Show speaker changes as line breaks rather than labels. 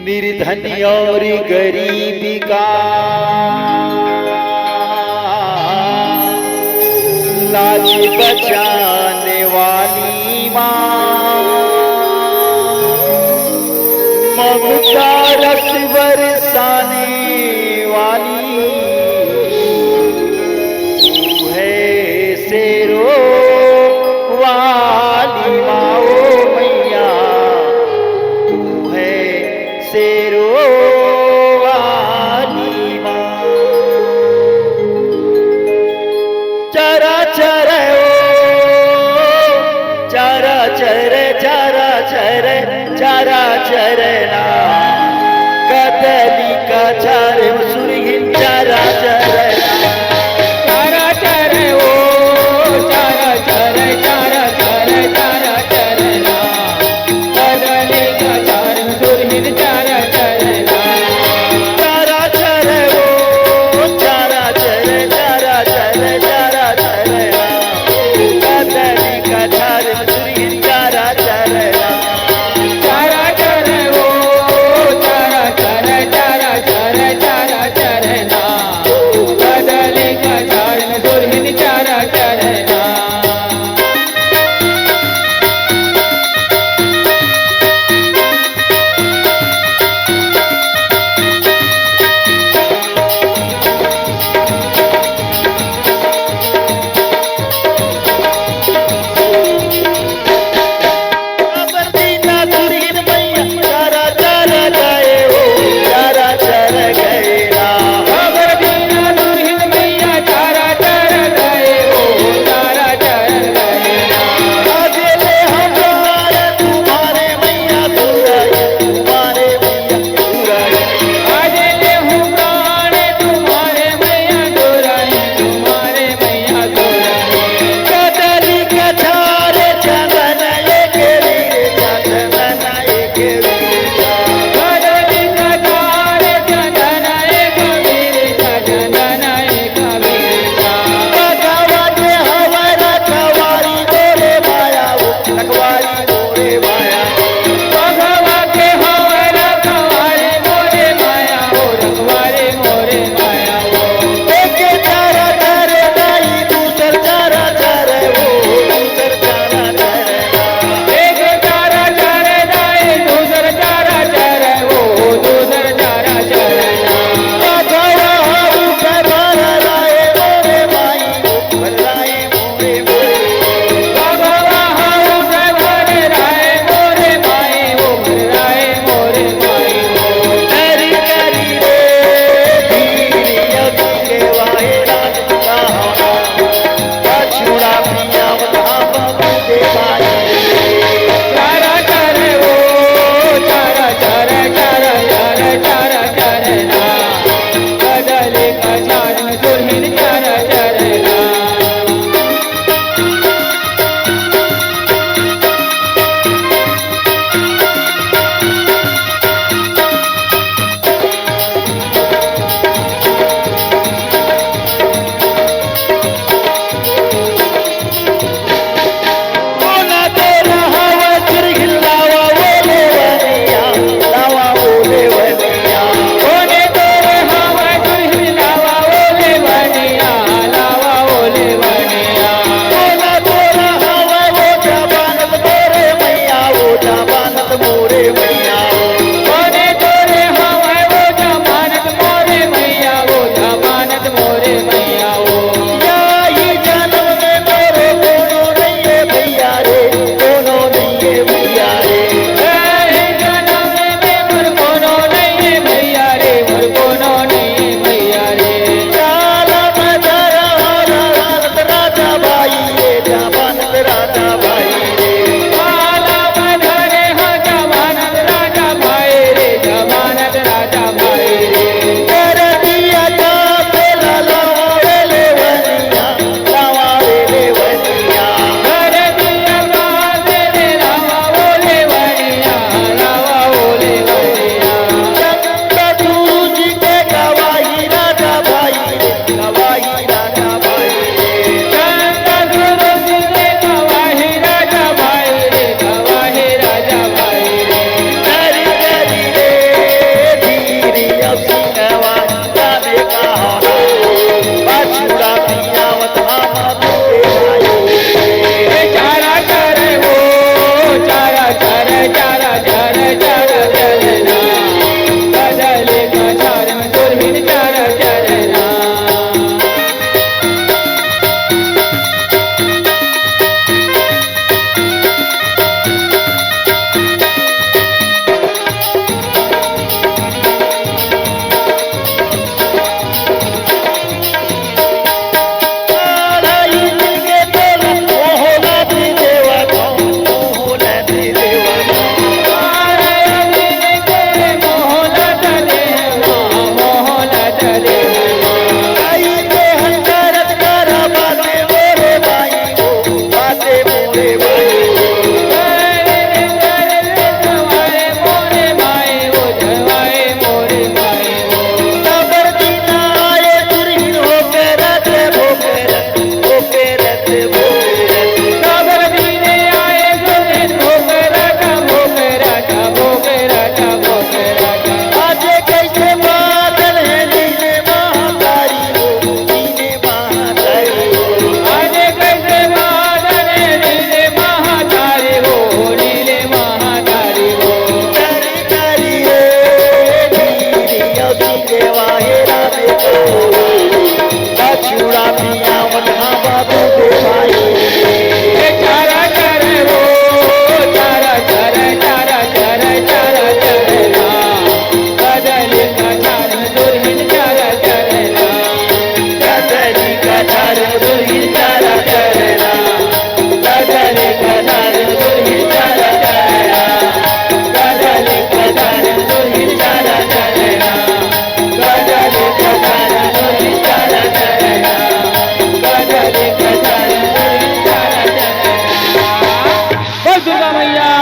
निर्धन और गरीबी का लाज बचाने वाली माँ, ममता रस बरसाने वाली तू है शेरो वाली माँ। ओ मैया तू है शेरो वाली माँ। चरा चर चरा चर चरा चर चरा चरना कदली का चार सुरहिन चरा चरना
चारा चर ओ चारा चर चारा चर चारा चरना कदली का चार सुरहिन चारा चरना
चारा चर ओ चारा चर चारा चर चारा चरना कदली का चार सुरहिन चारा चरना
चारा चर ओ चारा चर चारा चर चारा मैया